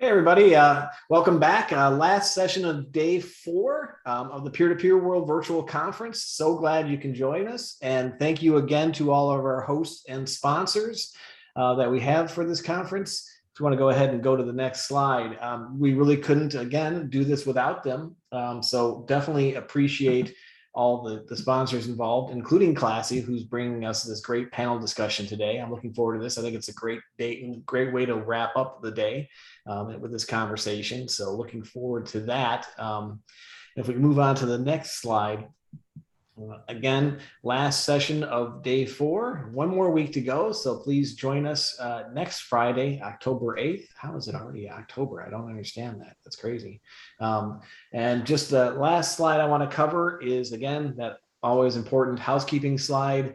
Hey everybody, welcome back. Last session of day 4 of the Peer-to-Peer World Virtual Conference. So glad you can join us. And thank you again to all of our hosts and sponsors that we have for this conference. If you want to go ahead and go to the next slide, we really couldn't, again, do this without them. So definitely appreciate all the sponsors involved, including Classy, who's bringing us this great panel discussion today. I'm looking forward to this. I think it's a great day and great way to wrap up the day with this conversation. So looking forward to that. If we move on to the next slide, again, last session of day 4, one more week to go. So please join us next Friday, October 8th. How is it already October? I don't understand that. That's crazy. And just the last slide I want to cover is, again, that always important housekeeping slide.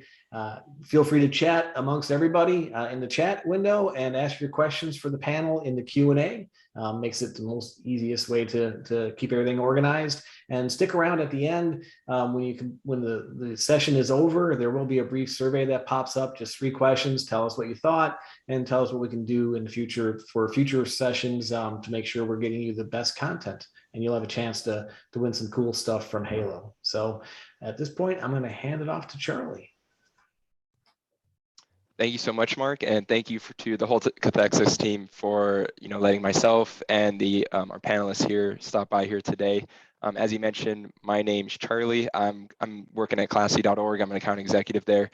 Feel free to chat amongst everybody in the chat window and ask your questions for the panel in the Q&A. Makes it the most easiest way to keep everything organized. And stick around at the end when the session is over. There will be a brief survey that pops up, just 3 questions. Tell us what you thought and tell us what we can do in the future for future sessions to make sure we're getting you the best content. And you'll have a chance to win some cool stuff from Halo. So at this point, I'm going to hand it off to Charlie. Thank you so much, Mark, and thank you to the whole Cathexis team for letting myself and our panelists here stop by here today. As you mentioned, my name's Charlie. I'm working at classy.org. I'm an account executive there.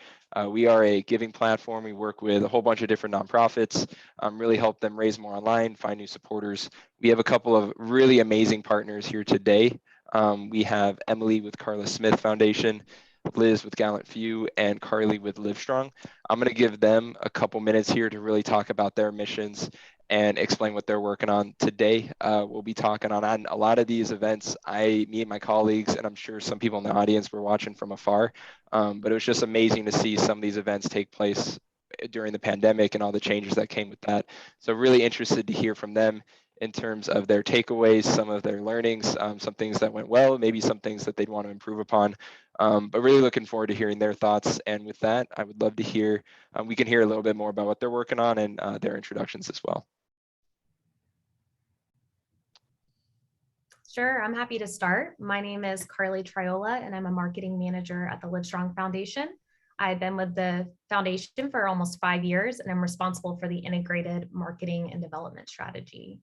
We are a giving platform. We work with a whole bunch of different nonprofits, really help them raise more online, find new supporters. We have a couple of really amazing partners here today. We have Emily with Karla Smith Foundation, Liz with Gallant Few, and Carly with Livestrong. I'm going to give them a couple minutes here to really talk about their missions and explain what they're working on today. We'll be talking on a lot of these events. Me and my colleagues, and I'm sure some people in the audience were watching from afar, but it was just amazing to see some of these events take place during the pandemic and all the changes that came with that. So really interested to hear from them in terms of their takeaways, some of their learnings, some things that went well, maybe some things that they'd want to improve upon. But really looking forward to hearing their thoughts. And with that, I would love to hear, we can hear a little bit more about what they're working on and their introductions as well. Sure, I'm happy to start. My name is Carly Triola, and I'm a marketing manager at the Livestrong Foundation. I've been with the foundation for almost 5 years, and I'm responsible for the integrated marketing and development strategy.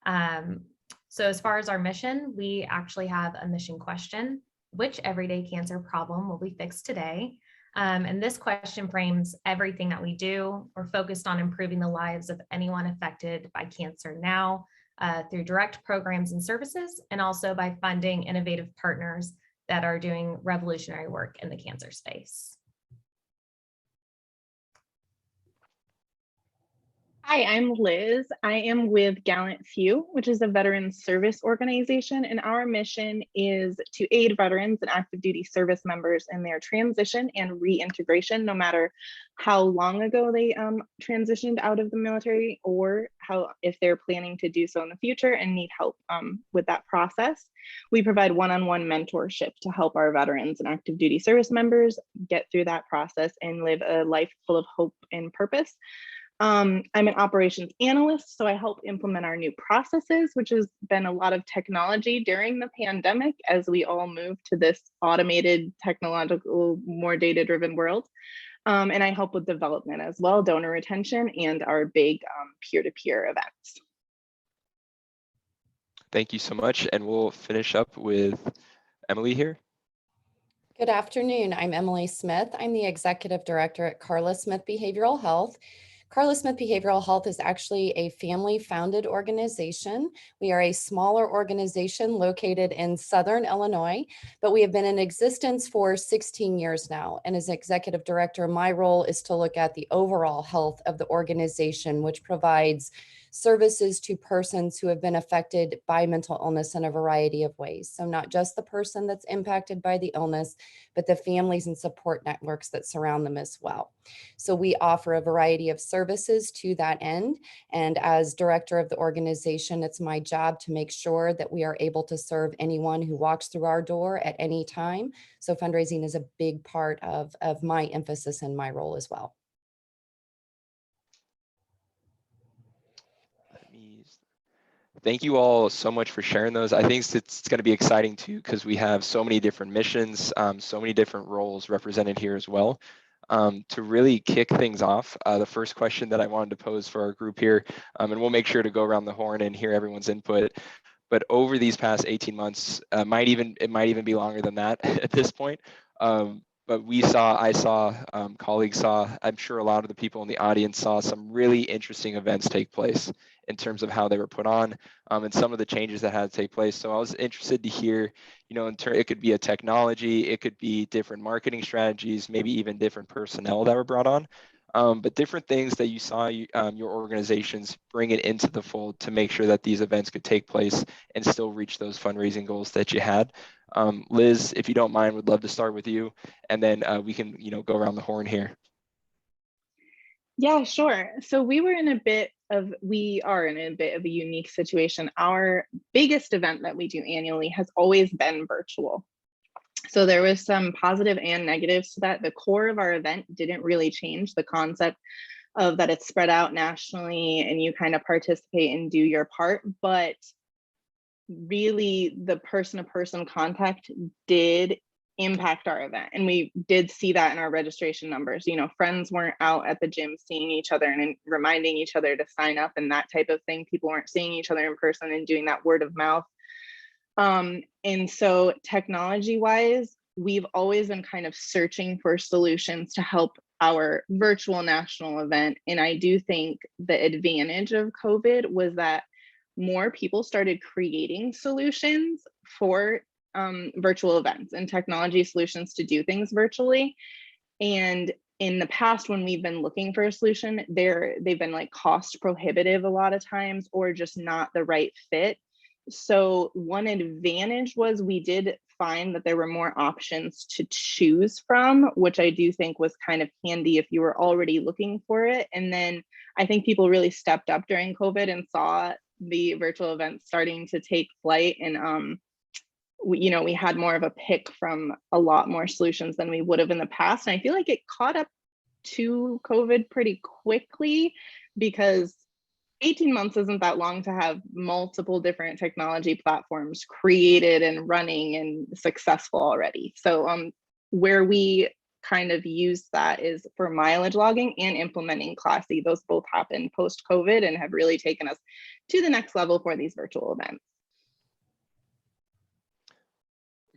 So as far as our mission, we actually have a mission question: which everyday cancer problem will be fixed today? And this question frames everything that we do. We're focused on improving the lives of anyone affected by cancer now through direct programs and services, and also by funding innovative partners that are doing revolutionary work in the cancer space. Hi, I'm Liz. I am with Gallant Few, which is a veteran service organization, and our mission is to aid veterans and active duty service members in their transition and reintegration, no matter how long ago they transitioned out of the military, or if they're planning to do so in the future and need help with that process. We provide one-on-one mentorship to help our veterans and active duty service members get through that process and live a life full of hope and purpose. I'm an operations analyst, so I help implement our new processes, which has been a lot of technology during the pandemic as we all move to this automated, technological, more data-driven world. And I help with development as well, donor retention, and our big peer-to-peer events. Thank you so much. And we'll finish up with Emily here. Good afternoon. I'm Emily Smith. I'm the Executive Director at Karla Smith Behavioral Health. Karla Smith Behavioral Health is actually a family-founded organization. We are a smaller organization located in Southern Illinois, but we have been in existence for 16 years now. And as Executive Director, my role is to look at the overall health of the organization, which provides services to persons who have been affected by mental illness in a variety of ways. So not just the person that's impacted by the illness, but the families and support networks that surround them as well. So we offer a variety of services to that end. And as director of the organization, it's my job to make sure that we are able to serve anyone who walks through our door at any time. So fundraising is a big part of my emphasis and my role as well. Thank you all so much for sharing those. I think it's going to be exciting too, because we have so many different missions, so many different roles represented here as well. To really kick things off, the first question that I wanted to pose for our group here, and we'll make sure to go around the horn and hear everyone's input. But over these past 18 months, it might even be longer than that at this point. But I saw, colleagues saw, I'm sure a lot of the people in the audience saw some really interesting events take place in terms of how they were put on, and some of the changes that had to take place. So I was interested to hear, it could be a technology, it could be different marketing strategies, maybe even different personnel that were brought on, but different things that you saw your organizations bring it into the fold to make sure that these events could take place and still reach those fundraising goals that you had. Liz, if you don't mind, would love to start with you, and then we can, go around the horn here. Yeah, sure. So we are in a bit of a unique situation. Our biggest event that we do annually has always been virtual. So there was some positive and negatives to that. The core of our event didn't really change. The concept of that it's spread out nationally and you kind of participate and do your part, but really the person-to-person contact did impact our event. And we did see that in our registration numbers. Friends weren't out at the gym seeing each other and reminding each other to sign up and that type of thing. People weren't seeing each other in person and doing that word of mouth. And so technology wise, we've always been kind of searching for solutions to help our virtual national event. And I do think the advantage of COVID was that more people started creating solutions for virtual events and technology solutions to do things virtually. And in the past, when we've been looking for a solution, they've been like cost prohibitive a lot of times, or just not the right fit. So one advantage was we did find that there were more options to choose from, which I do think was kind of handy if you were already looking for it. And then I think people really stepped up during COVID and saw the virtual events starting to take flight, and we had more of a pick from a lot more solutions than we would have in the past. And I feel like it caught up to COVID pretty quickly, because 18 months isn't that long to have multiple different technology platforms created and running and successful already. So where we kind of use that is for mileage logging and implementing Classy. Those both happened post-COVID and have really taken us to the next level for these virtual events.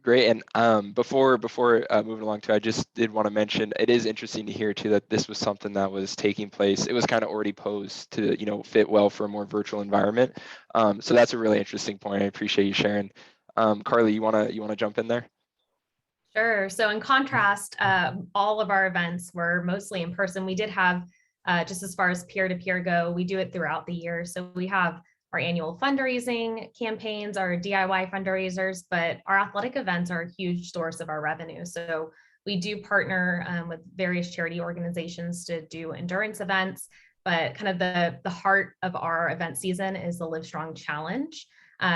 Great. And before moving along too, I just did want to mention, it is interesting to hear too that this was something that was taking place. It was kind of already posed to, fit well for a more virtual environment. So that's a really interesting point. I appreciate you sharing. Karla, you wanna jump in there? Sure. So in contrast, all of our events were mostly in person. We did have, just as far as peer-to-peer go, we do it throughout the year. So we have our annual fundraising campaigns, our DIY fundraisers, but our athletic events are a huge source of our revenue. So we do partner with various charity organizations to do endurance events, but kind of the heart of our event season is the Live Strong Challenge,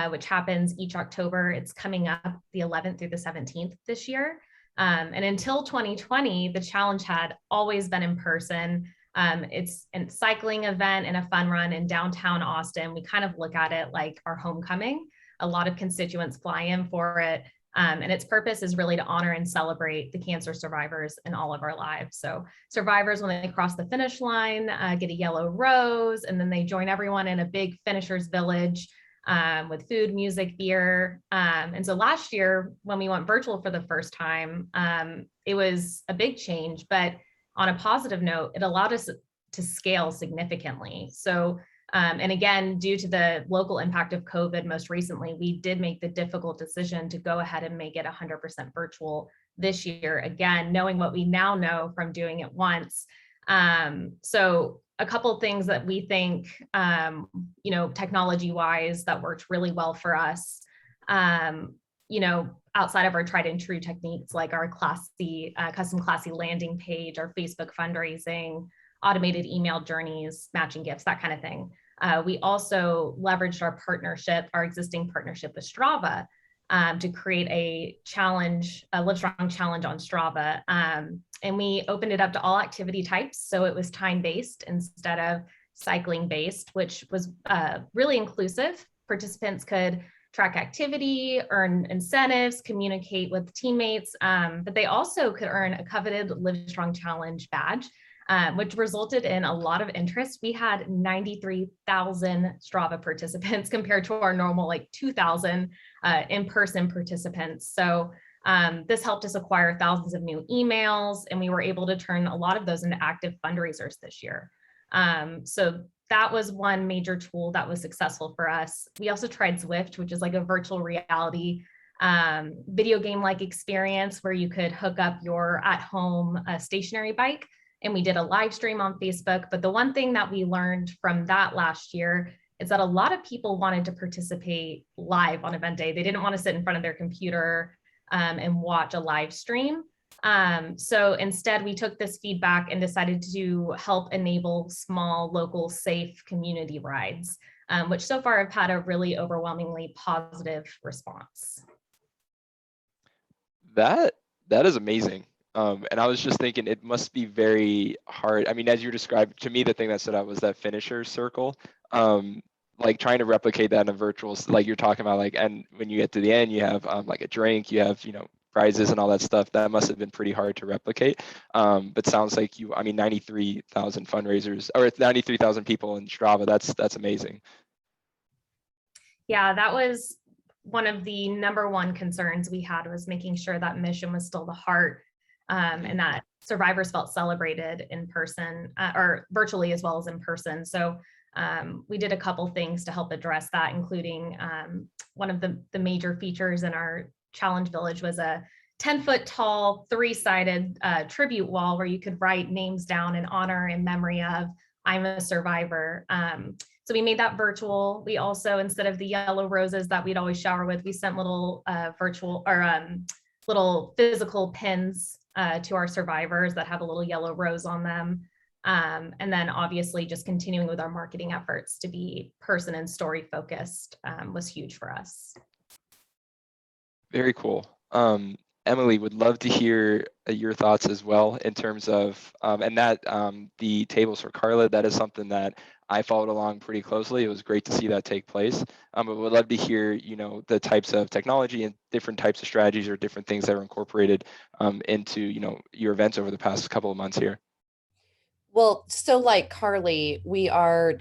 which happens each October. It's coming up the 11th through the 17th this year. And until 2020, the challenge had always been in person. It's a cycling event and a fun run in downtown Austin. We kind of look at it like our homecoming. A lot of constituents fly in for it. And its purpose is really to honor and celebrate the cancer survivors in all of our lives. So survivors, when they cross the finish line, get a yellow rose, and then they join everyone in a big finishers village with food, music, beer. And so last year, when we went virtual for the first time, it was a big change, but on a positive note, it allowed us to scale significantly. So, and again, due to the local impact of COVID most recently, we did make the difficult decision to go ahead and make it 100% virtual this year, again, knowing what we now know from doing it once. So a couple of things that we think, technology-wise, that worked really well for us, outside of our tried and true techniques like our Classy, custom Classy landing page, our Facebook fundraising, automated email journeys, matching gifts, that kind of thing. We also leveraged our existing partnership with Strava to create a challenge, a Live Strong challenge on Strava. And we opened it up to all activity types. So it was time-based instead of cycling-based, which was really inclusive participants could track activity, earn incentives, communicate with teammates, but they also could earn a coveted Live Strong Challenge badge, which resulted in a lot of interest. We had 93,000 Strava participants compared to our normal 2,000 in-person participants. So this helped us acquire thousands of new emails, and we were able to turn a lot of those into active fundraisers this year. So that was one major tool that was successful for us. We also tried Zwift, which is like a virtual reality video game-like experience where you could hook up your at-home stationary bike. And we did a live stream on Facebook. But the one thing that we learned from that last year is that a lot of people wanted to participate live on event day. They didn't want to sit in front of their computer and watch a live stream. So instead, we took this feedback and decided to help enable small, local, safe community rides, which so far have had a really overwhelmingly positive response. That is amazing. And I was just thinking it must be very hard. I mean, as you described, to me, the thing that stood out was that finisher circle. Like trying to replicate that in a virtual, like you're talking about, like, and when you get to the end, you have like a drink, you have, prizes and all that stuff. That must have been pretty hard to replicate. But sounds like 93,000 fundraisers, or 93,000 people in Strava. That's amazing. Yeah, that was one of the number one concerns we had, was making sure that mission was still the heart, and that survivors felt celebrated in person or virtually as well as in person. So we did a couple things to help address that, including one of the major features in our challenge village was a 10-foot tall, 3-sided tribute wall where you could write names down in honor and memory of I'm a survivor. So we made that virtual. We also, instead of the yellow roses that we'd always shower with, we sent little virtual or little physical pins to our survivors that have a little yellow rose on them. And then obviously just continuing with our marketing efforts to be person and story focused was huge for us. Very cool. Emily, would love to hear your thoughts as well in terms of, and that the tables for Karla, that is something that I followed along pretty closely. It was great to see that take place. But would love to hear, the types of technology and different types of strategies or different things that are incorporated into, your events over the past couple of months here. Well, so like Carly, we are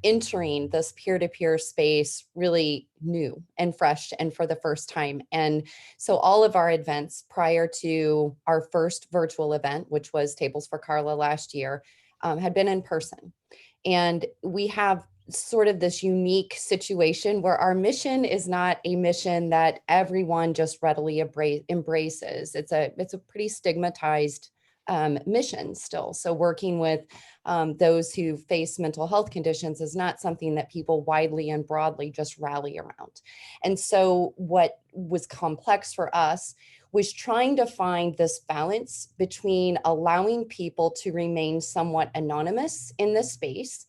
entering this peer-to-peer space really new and fresh and for the first time. And so all of our events prior to our first virtual event, which was Tables for Karla last year, had been in person. And we have sort of this unique situation where our mission is not a mission that everyone just readily embraces. It's a pretty stigmatized mission still. So working with those who face mental health conditions is not something that people widely and broadly just rally around. And so what was complex for us was trying to find this balance between allowing people to remain somewhat anonymous in this space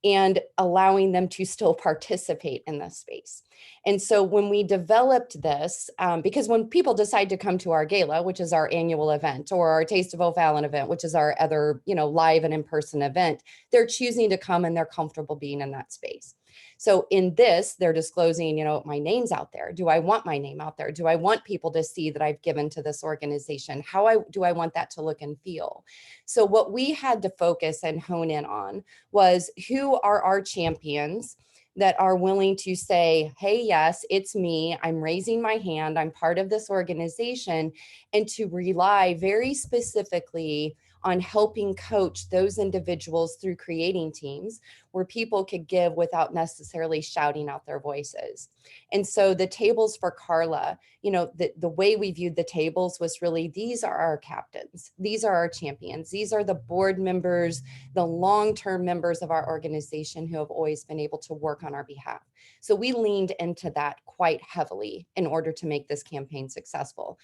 and allowing them to still participate in this space. And so when we developed this, because when people decide to come to our gala, which is our annual event, or our Taste of O'Fallon event, which is our other, live and in-person event, they're choosing to come and they're comfortable being in that space. So in this, they're disclosing, my name's out there. Do I want my name out there? Do I want people to see that I've given to this organization? Do I want that to look and feel? So what we had to focus and hone in on was, who are our champions that are willing to say, hey, yes, it's me. I'm raising my hand. I'm part of this organization, and to rely very specifically on helping coach those individuals through creating teams where people could give without necessarily shouting out their voices. And so the tables for Karla, the way we viewed the tables was really, these are our captains. These are our champions. These are the board members, the long-term members of our organization who have always been able to work on our behalf. So we leaned into that quite heavily in order to make this campaign successful.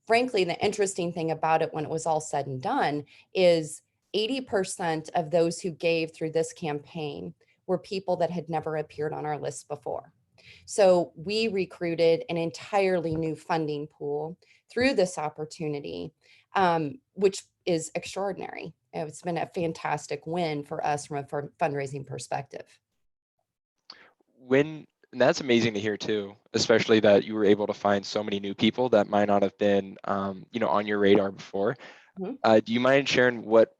Frankly, the interesting thing about it when it was all said and done is 80% of those who gave through this campaign were people that had never appeared on our list before. So we recruited an entirely new funding pool through this opportunity, which is extraordinary. It's been a fantastic win for us from a fundraising perspective. And that's amazing to hear too, especially that you were able to find so many new people that might not have been, on your radar before. Mhm. Do you mind sharing what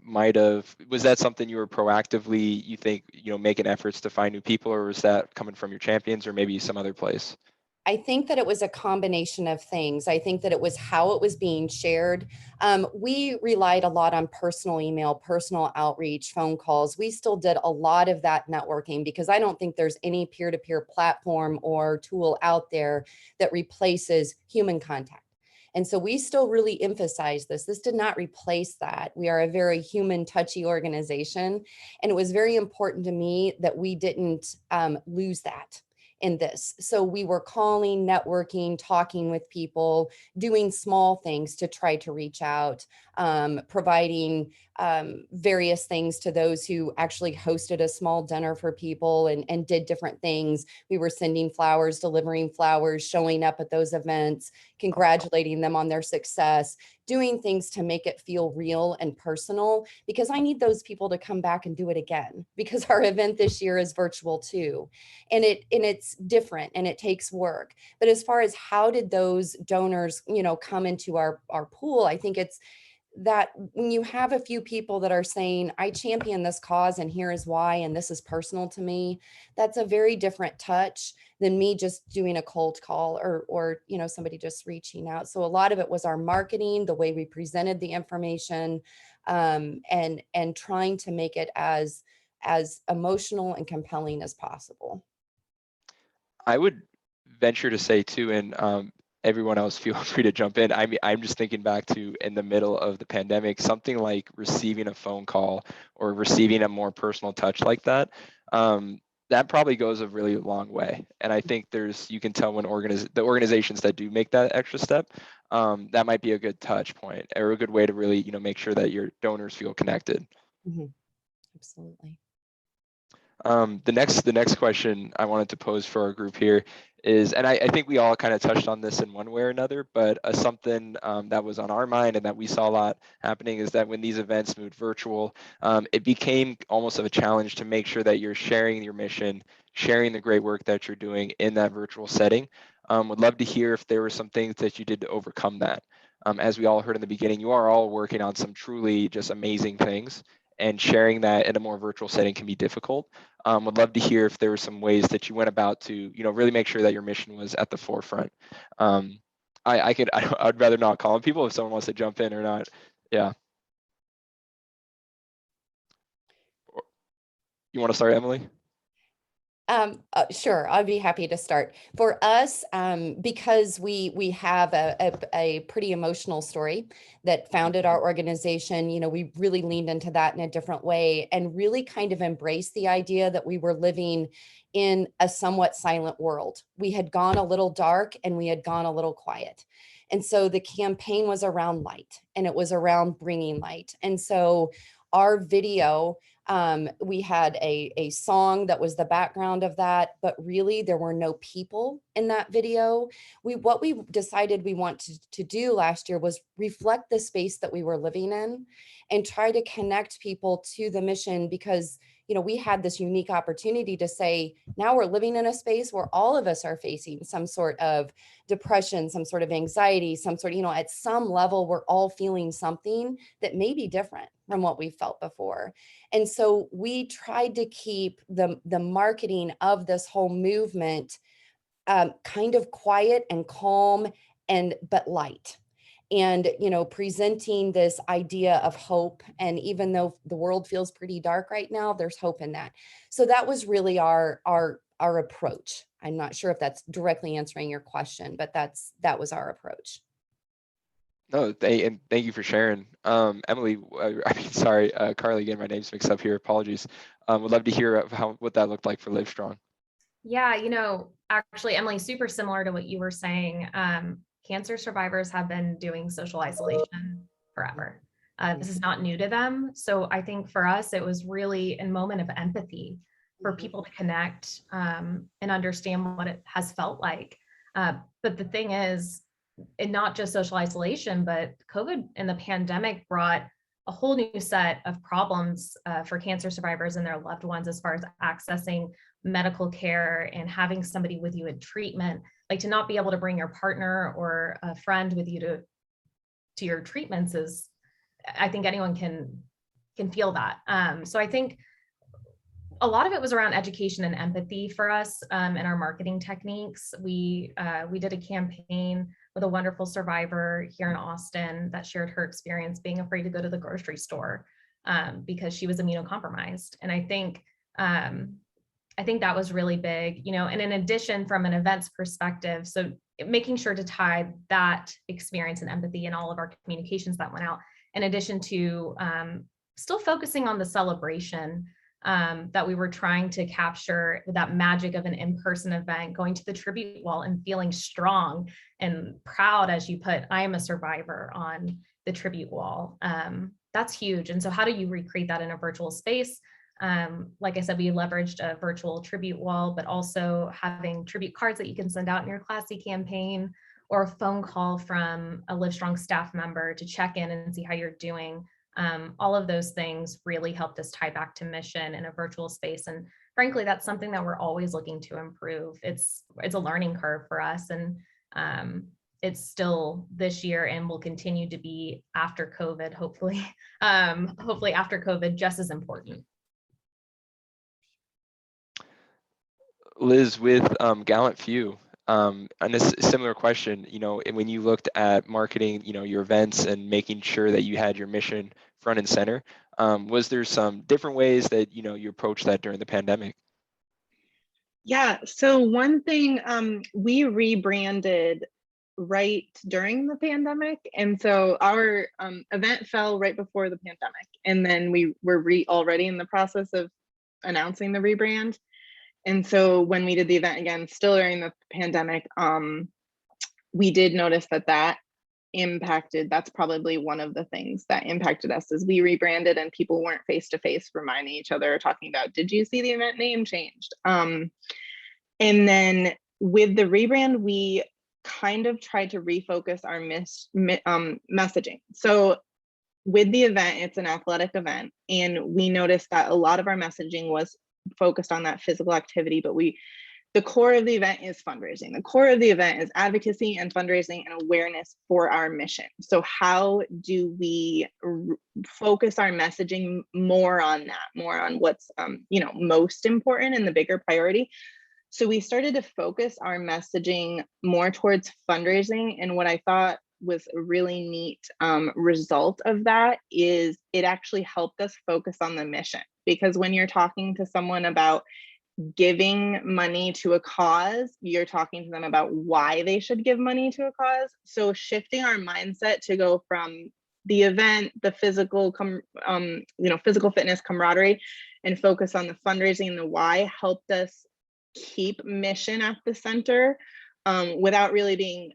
was that something you were proactively, you think, making efforts to find new people, or was that coming from your champions or maybe some other place? I think that it was a combination of things. I think that it was how it was being shared. We relied a lot on personal email, personal outreach, phone calls. We still did a lot of that networking because I don't think there's any peer-to-peer platform or tool out there that replaces human contact. And so we still really emphasize this. This did not replace that. We are a very human, touchy organization. And it was very important to me that we didn't lose that in this. So we were calling, networking, talking with people, doing small things to try to reach out, providing various things to those who actually hosted a small dinner for people and did different things. We were sending flowers, delivering flowers, showing up at those events, congratulating them on their success, doing things to make it feel real and personal, because I need those people to come back and do it again, because our event this year is virtual too. And it's different and it takes work. But as far as how did those donors, come into our pool, I think it's that when you have a few people that are saying, I champion this cause and here is why, and this is personal to me, that's a very different touch than me just doing a cold call or somebody just reaching out. So a lot of it was our marketing, the way we presented the information, and trying to make it as emotional and compelling as possible. I would venture to say too, and everyone else feel free to jump in. I mean, I'm just thinking back to in the middle of the pandemic, something like receiving a phone call or receiving a more personal touch like that. That probably goes a really long way. And I think you can tell when the organizations that do make that extra step, that might be a good touch point or a good way to really, make sure that your donors feel connected. Mm-hmm. Absolutely. The next question I wanted to pose for our group here is, and I think we all kind of touched on this in one way or another, but something that was on our mind and that we saw a lot happening is that when these events moved virtual, it became almost of a challenge to make sure that you're sharing your mission, sharing the great work that you're doing in that virtual setting. Would love to hear if there were some things that you did to overcome that. As we all heard in the beginning, you are all working on some truly just amazing things, and sharing that in a more virtual setting can be difficult. Would love to hear if there were some ways that you went about to, really make sure that your mission was at the forefront. I'd rather not call on people if someone wants to jump in or not. Yeah. You want to start, Emily? Sure, I'd be happy to start. For us, because we have a pretty emotional story that founded our organization, we really leaned into that in a different way and really kind of embraced the idea that we were living in a somewhat silent world. We had gone a little dark and we had gone a little quiet. And so the campaign was around light and it was around bringing light. And so our video, we had a song that was the background of that, but really there were no people in that video. What we decided we wanted to do last year was reflect the space that we were living in and try to connect people to the mission, because we had this unique opportunity to say, now we're living in a space where all of us are facing some sort of depression, some sort of anxiety, some sort of, at some level, we're all feeling something that may be different from what we felt before. And so we tried to keep the marketing of this whole movement kind of quiet and calm but light. And, presenting this idea of hope. And even though the world feels pretty dark right now, there's hope in that. So that was really our approach. I'm not sure if that's directly answering your question, but that was our approach. No, and thank you for sharing. Emily, sorry, Carly, again, my name's mixed up here. Apologies. Would love to hear what that looked like for Livestrong. Yeah, actually, Emily, super similar to what you were saying. Cancer survivors have been doing social isolation forever. This is not new to them. So I think for us, it was really a moment of empathy for people to connect and understand what it has felt like. But the thing is, and not just social isolation, but COVID and the pandemic brought a whole new set of problems for cancer survivors and their loved ones as far as accessing medical care and having somebody with you in treatment. Like, to not be able to bring your partner or a friend with you to your treatments is, I think anyone can feel that. So I think a lot of it was around education and empathy for us and our marketing techniques. We did a campaign with a wonderful survivor here in Austin that shared her experience being afraid to go to the grocery store because she was immunocompromised. And I think that was really big, you know, and in addition, from an events perspective, so making sure to tie that experience and empathy in all of our communications that went out, in addition to still focusing on the celebration that we were trying to capture, that magic of an in-person event, going to the tribute wall and feeling strong and proud, as you put, I am a survivor on the tribute wall. That's huge. And so how do you recreate that in a virtual space? Like I said, we leveraged a virtual tribute wall, but also having tribute cards that you can send out in your Classy campaign, or a phone call from a Livestrong staff member to check in and see how you're doing. All of those things really helped us tie back to mission in a virtual space. And frankly, that's something that we're always looking to improve. It's a learning curve for us. And it's still this year and will continue to be after COVID, hopefully after COVID, just as important. Liz, with Gallant Few, and a similar question, you know, and when you looked at marketing, you know, your events and making sure that you had your mission front and center, was there some different ways that, you know, you approached that during the pandemic? Yeah, so one thing, we rebranded right during the pandemic. And so our event fell right before the pandemic. And then we were already in the process of announcing the rebrand. And so when we did the event again, still during the pandemic, we did notice that impacted, that's probably one of the things that impacted us, is we rebranded and people weren't face-to-face reminding each other or talking about, did you see the event name changed? And then with the rebrand, we kind of tried to refocus our messaging. So with the event, it's an athletic event, and we noticed that a lot of our messaging was focused on that physical activity, but the core of the event is fundraising. The core of the event is advocacy and fundraising and awareness for our mission. So how do we focus our messaging more on that, more on what's you know, most important and the bigger priority? So we started to focus our messaging more towards fundraising. And what I thought was a really neat result of that is it actually helped us focus on the mission. Because when you're talking to someone about giving money to a cause, you're talking to them about why they should give money to a cause. So shifting our mindset to go from the event, the physical, you know, physical fitness camaraderie, and focus on the fundraising and the why helped us keep mission at the center without really being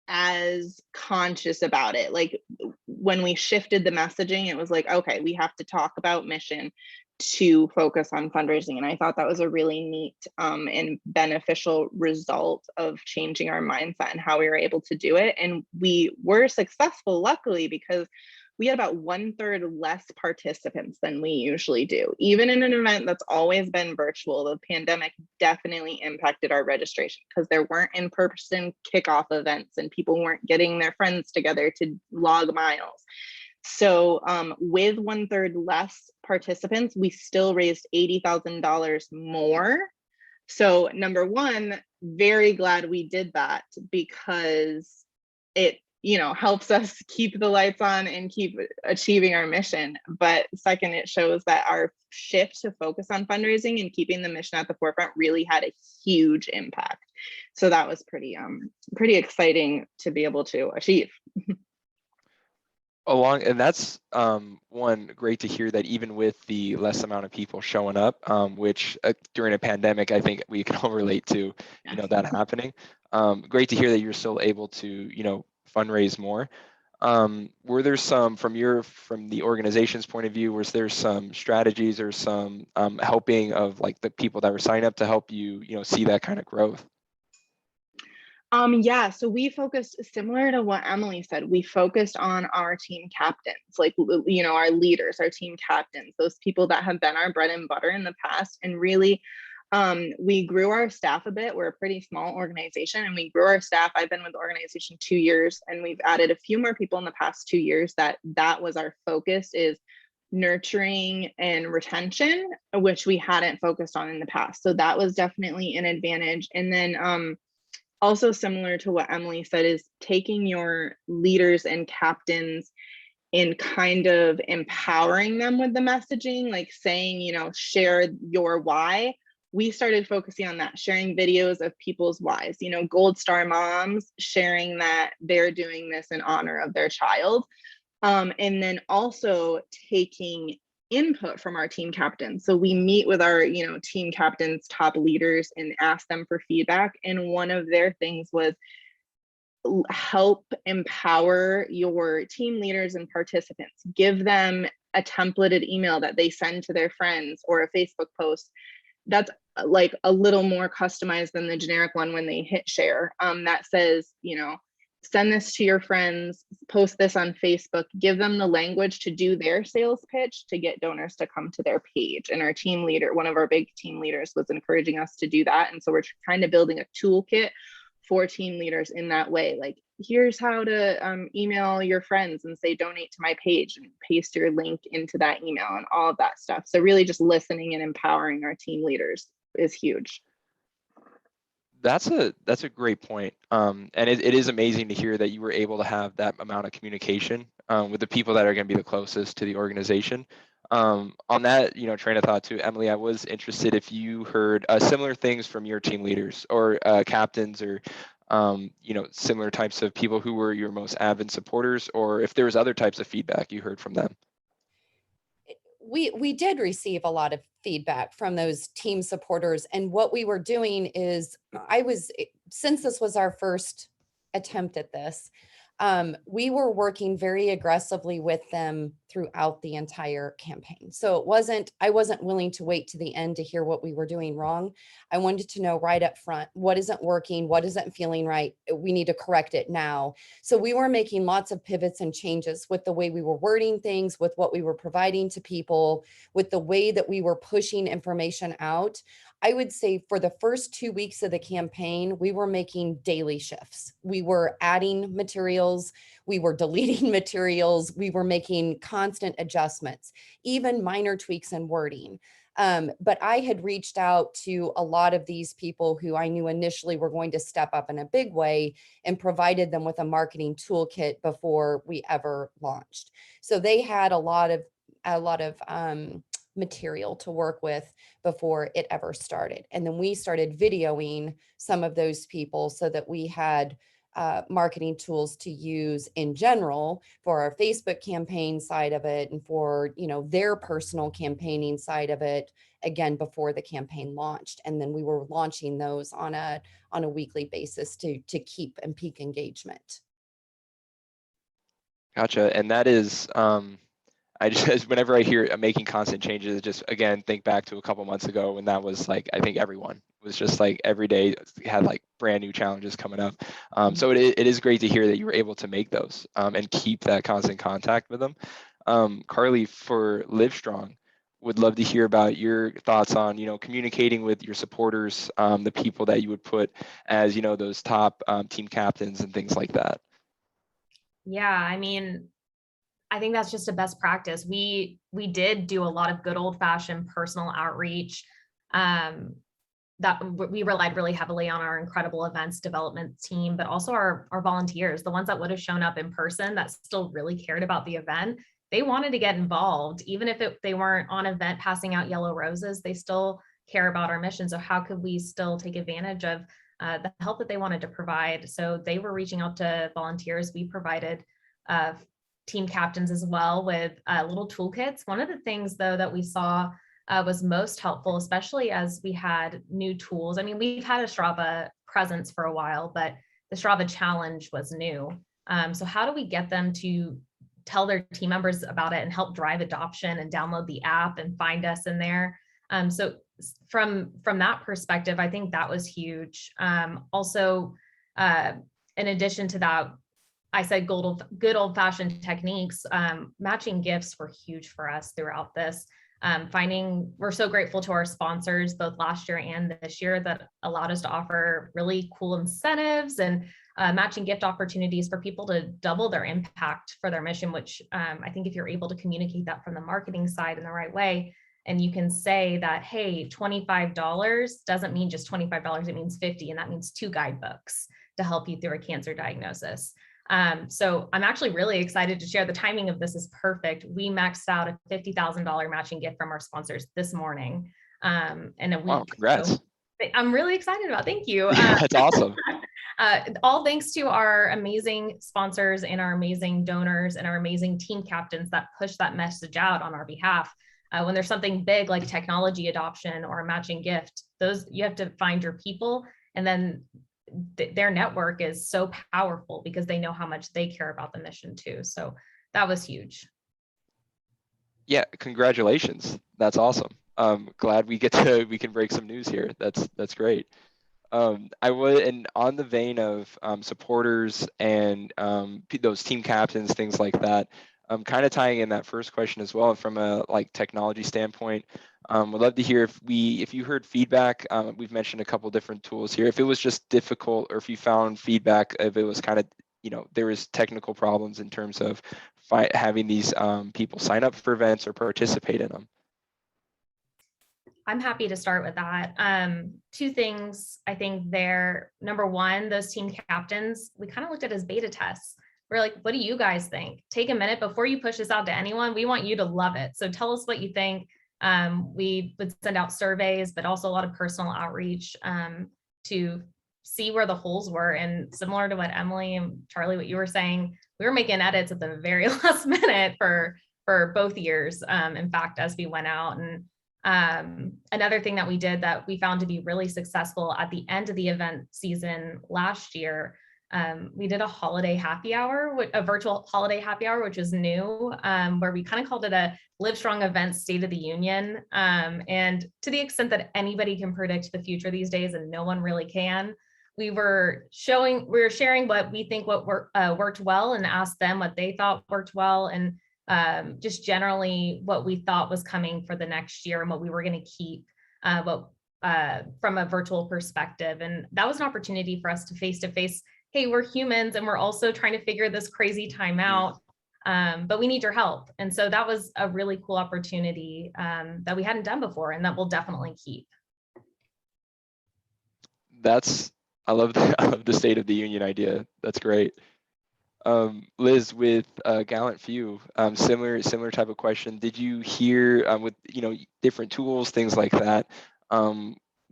as conscious about it. Like when we shifted the messaging, it was like, okay, we have to talk about mission to focus on fundraising. And I thought that was a really neat and beneficial result of changing our mindset and how we were able to do it. And we were successful, luckily, because we had about 1/3 less participants than we usually do. Even in an event that's always been virtual, the pandemic definitely impacted our registration because there weren't in-person kickoff events and people weren't getting their friends together to log miles. So with 1/3 less participants, we still raised $80,000 more. So number one, very glad we did that because it, you know, helps us keep the lights on and keep achieving our mission. But second, it shows that our shift to focus on fundraising and keeping the mission at the forefront really had a huge impact. So that was pretty exciting to be able to achieve. And that's one, great to hear that even with the less amount of people showing up, which during a pandemic, I think we can all relate to, you know, that happening. Great to hear that you're still able to, you know, fundraise more. Were there some, from the organization's point of view, was there some strategies or some helping of like the people that were signing up to help you, you know, see that kind of growth? Yeah, so we focused similar to what Emily said. We focused on our team captains, like, you know, our leaders, our team captains, those people that have been our bread and butter in the past. And really, we grew our staff a bit. We're a pretty small organization, and we grew our staff. I've been with the organization 2 years, and we've added a few more people in the past 2 years. That was our focus, is nurturing and retention, which we hadn't focused on in the past. So that was definitely an advantage. And then also similar to what Emily said, is taking your leaders and captains and kind of empowering them with the messaging, like saying, you know, share your why. We started focusing on that, sharing videos of people's whys, you know, Gold Star moms sharing that they're doing this in honor of their child. And then also taking input from our team captains. So we meet with our, you know, team captains, top leaders, and ask them for feedback. And one of their things was help empower your team leaders and participants. Give them a templated email that they send to their friends, or a Facebook post that's like a little more customized than the generic one when they hit share, that says, you know, send this to your friends, post this on Facebook, give them the language to do their sales pitch to get donors to come to their page. And our team leader, one of our big team leaders, was encouraging us to do that. And so we're kind of building a toolkit for team leaders in that way. Like, here's how to email your friends and say, donate to my page, and paste your link into that email and all of that stuff. So really just listening and empowering our team leaders is huge. That's a great point. And it is amazing to hear that you were able to have that amount of communication with the people that are going to be the closest to the organization. On that, you know, train of thought too, Emily, I was interested if you heard similar things from your team leaders or captains, or you know, similar types of people who were your most avid supporters, or if there was other types of feedback you heard from them. We did receive a lot of feedback from those team supporters. And what we were doing is, since this was our first attempt at this, we were working very aggressively with them throughout the entire campaign. So I wasn't willing to wait to the end to hear what we were doing wrong. I wanted to know right up front, what isn't working, what isn't feeling right. We need to correct it now. So we were making lots of pivots and changes with the way we were wording things, with what we were providing to people, with the way that we were pushing information out. I would say for the first 2 weeks of the campaign, we were making daily shifts. We were adding materials, we were deleting materials, we were making constant adjustments, even minor tweaks in wording. But I had reached out to a lot of these people who I knew initially were going to step up in a big way, and provided them with a marketing toolkit before we ever launched. So they had a lot of material to work with before it ever started. And then we started videoing some of those people so that we had marketing tools to use in general for our Facebook campaign side of it, and for, you know, their personal campaigning side of it, again, before the campaign launched. And then we were launching those on a weekly basis to keep and peak engagement. Gotcha. And that is, I just, whenever I hear making constant changes, just again, think back to a couple months ago when that was like, I think everyone was just like every day had like brand new challenges coming up. So it is great to hear that you were able to make those and keep that constant contact with them. Carly, for Livestrong, would love to hear about your thoughts on, you know, communicating with your supporters, the people that you would put as, you know, those top team captains and things like that. Yeah, I mean, I think that's just a best practice. We did do a lot of good old-fashioned personal outreach. That we relied really heavily on our incredible events development team, but also our volunteers, the ones that would have shown up in person that still really cared about the event. They wanted to get involved, even if they weren't on event passing out yellow roses. They still care about our mission. So how could we still take advantage of the help that they wanted to provide? So they were reaching out to volunteers. We provided team captains as well with little toolkits. One of the things though that we saw was most helpful, especially as we had new tools. I mean, we've had a Strava presence for a while, but the Strava challenge was new. So how do we get them to tell their team members about it and help drive adoption and download the app and find us in there? So from that perspective, I think that was huge. Also, In addition to that, I said good old-fashioned techniques. Matching gifts were huge for us throughout this. We're so grateful to our sponsors, both last year and this year, that allowed us to offer really cool incentives and matching gift opportunities for people to double their impact for their mission, which I think if you're able to communicate that from the marketing side in the right way, and you can say that, hey, $25 doesn't mean just $25, it means 50, and that means 2 guidebooks to help you through a cancer diagnosis. So I'm actually really excited to share the timing of this is perfect. We maxed out a $50,000 matching gift from our sponsors this morning. And a week. Wow, congrats. So I'm really excited about, thank you. That's awesome. All thanks to our amazing sponsors and our amazing donors and our amazing team captains that push that message out on our behalf. When there's something big like technology adoption or a matching gift, you have to find your people, and then their network is so powerful because they know how much they care about the mission too. So that was huge. Yeah, congratulations. That's awesome. Glad we can break some news here. That's great. And on the vein of supporters and those team captains, things like that, kind of tying in that first question as well from a technology standpoint. Would love to hear if you heard feedback. We've mentioned a couple different tools here. If it was just difficult, or if you found feedback, if it was kind of, there was technical problems in terms of having these people sign up for events or participate in them. I'm happy to start with that. 2 things I think there. Number one, those team captains, we kind of looked at as beta tests. We're like, what do you guys think? Take a minute before you push this out to anyone. We want you to love it. So tell us what you think. We would send out surveys, but also a lot of personal outreach to see where the holes were. And similar to what Emily and Charlie, what you were saying, we were making edits at the very last minute for both years. In fact, as we went out. And another thing that we did that we found to be really successful at the end of the event season last year, we did a holiday happy hour, a virtual holiday happy hour, which was new, where we kind of called it a Live Strong Events State of the Union. And to the extent that anybody can predict the future these days, and no one really can, we were sharing what we think worked well, and asked them what they thought worked well, and just generally what we thought was coming for the next year and what we were going to keep from a virtual perspective. And that was an opportunity for us to face, hey, we're humans and we're also trying to figure this crazy time out, but we need your help. And so that was a really cool opportunity that we hadn't done before, and that we'll definitely keep. I love the State of the Union idea. That's great. Liz, with Gallant Few, similar type of question. Did you hear with different tools, things like that?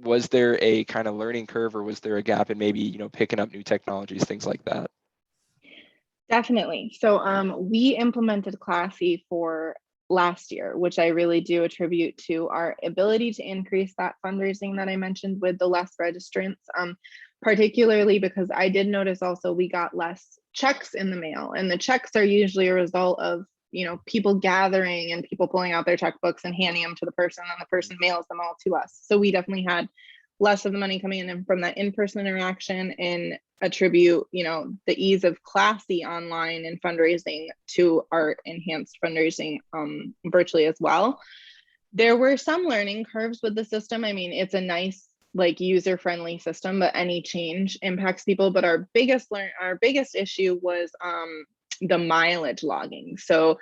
Was there a kind of learning curve, or was there a gap in maybe picking up new technologies, things like that? Definitely. So we implemented Classy for last year, which I really do attribute to our ability to increase that fundraising that I mentioned with the less registrants, particularly because I did notice also we got less checks in the mail, and the checks are usually a result of people gathering and people pulling out their checkbooks and handing them to the person, and the person mails them all to us. So we definitely had less of the money coming in from that in-person interaction, and attribute the ease of Classy online and fundraising to our enhanced fundraising virtually as well. There were some learning curves with the system. I mean, it's a nice user-friendly system, but any change impacts people. But our biggest issue was the mileage logging. So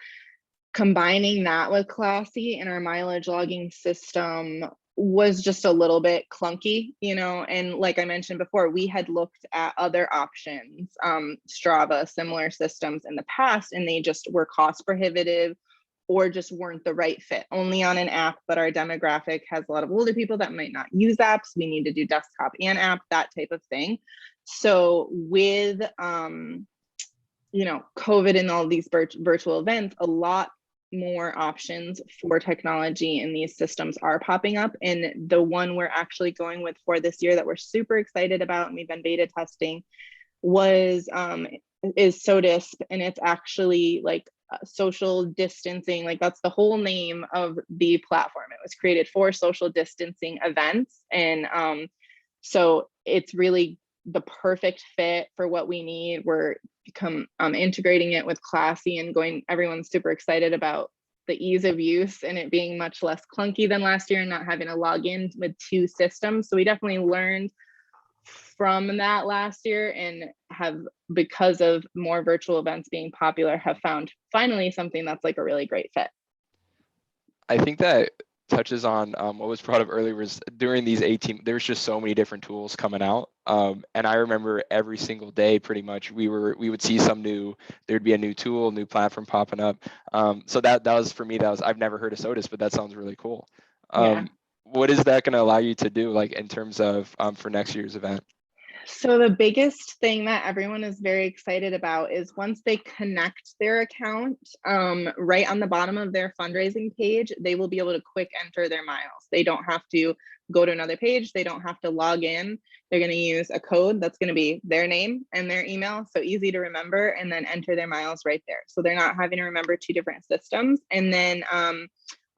combining that with Classy and our mileage logging system was just a little bit clunky, and like I mentioned before, we had looked at other options, Strava, similar systems in the past, and they just were cost prohibitive or just weren't the right fit, only on an app. But our demographic has a lot of older people that might not use apps. We need to do desktop and app, that type of thing. So with COVID and all these virtual events, a lot more options for technology and these systems are popping up. And the one we're actually going with for this year that we're super excited about, and we've been beta testing, is SODISP, and it's actually social distancing. That's the whole name of the platform. It was created for social distancing events, and so it's really the perfect fit for what we need. We're integrating it with Classy and everyone's super excited about the ease of use and it being much less clunky than last year and not having to log in with 2 systems. So we definitely learned from that last year and have, because of more virtual events being popular, have found finally something that's like a really great fit. I think that touches on what was brought up earlier was during these 18, there's just so many different tools coming out. And I remember every single day, pretty much, we would see there'd be a new tool, new platform popping up. So that was, for me, I've never heard of SOTUS, but that sounds really cool. What is that going to allow you to do, like in terms of for next year's event? So the biggest thing that everyone is very excited about is once they connect their account, right on the bottom of their fundraising page, they will be able to quick enter their miles. They don't have to go to another page. They don't have to log in. They're going to use a code that's going to be their name and their email. So easy to remember, and then enter their miles right there. So they're not having to remember 2 different systems. And then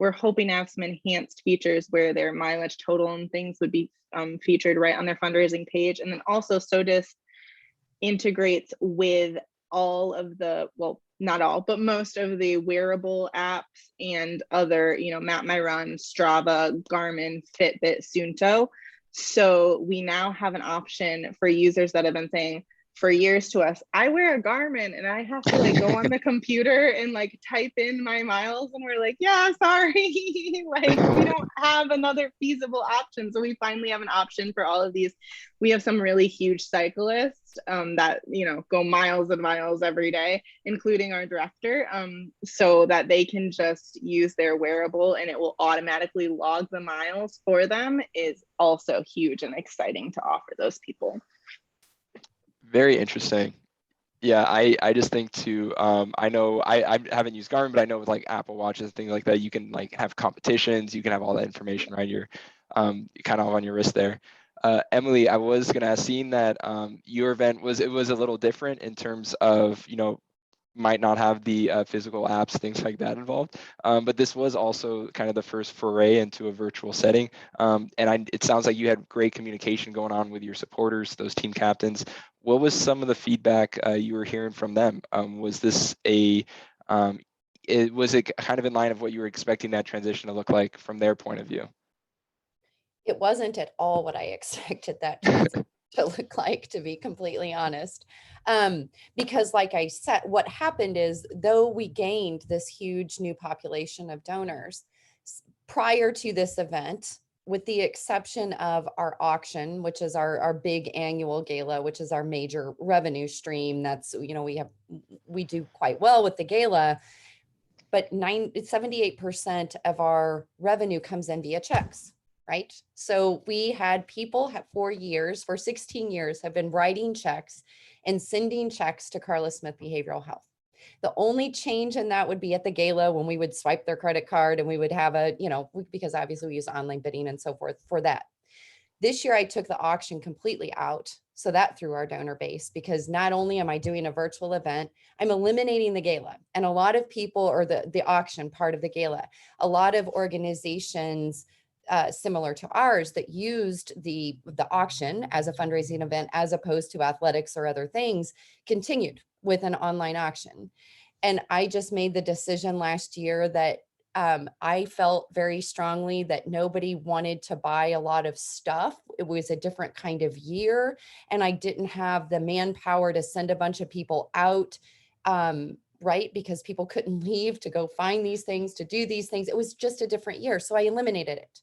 we're hoping to have some enhanced features where their mileage total and things would be featured right on their fundraising page. And then also SOTUS integrates with all of the, well, not all, but most of the wearable apps and other, Map My Run, Strava, Garmin, Fitbit, Suunto. So we now have an option for users that have been saying for years to us, I wear a Garmin and I have to like go on the computer and like type in my miles, and we're like, yeah, sorry, like we don't have another feasible option. So we finally have an option for all of these. We have some really huge cyclists that go miles and miles every day, including our director, so that they can just use their wearable and it will automatically log the miles for them, is also huge and exciting to offer those people. Very interesting. Yeah, I just think too, I know I haven't used Garmin, but I know with like Apple Watches and things like that, you can like have competitions, you can have all that information, right? You're kind of on your wrist there. Emily, I was gonna ask, seeing that your event was a little different in terms of, might not have the physical apps, things like that involved. But this was also kind of the first foray into a virtual setting. It sounds like you had great communication going on with your supporters, those team captains. What was some of the feedback you were hearing from them? Was it kind of in line of what you were expecting that transition to look like from their point of view? It wasn't at all what I expected that transition to look like, to be completely honest. Because like I said, what happened is, though we gained this huge new population of donors prior to this event, with the exception of our auction, which is our big annual gala, which is our major revenue stream. That's, we do quite well with the gala, but 78% of our revenue comes in via checks. Right? So we had people for 16 years have been writing checks and sending checks to Karla Smith Behavioral Health. The only change in that would be at the gala, when we would swipe their credit card and we would have because obviously we use online bidding and so forth for that. This year I took the auction completely out. So that threw our donor base, because not only am I doing a virtual event, I'm eliminating the gala. And a lot of people, or the auction part of the gala, a lot of organizations similar to ours that used the auction as a fundraising event, as opposed to athletics or other things, continued with an online auction. And I just made the decision last year that I felt very strongly that nobody wanted to buy a lot of stuff. It was a different kind of year, and I didn't have the manpower to send a bunch of people out, right? Because people couldn't leave to go find these things, to do these things. It was just a different year. So I eliminated it.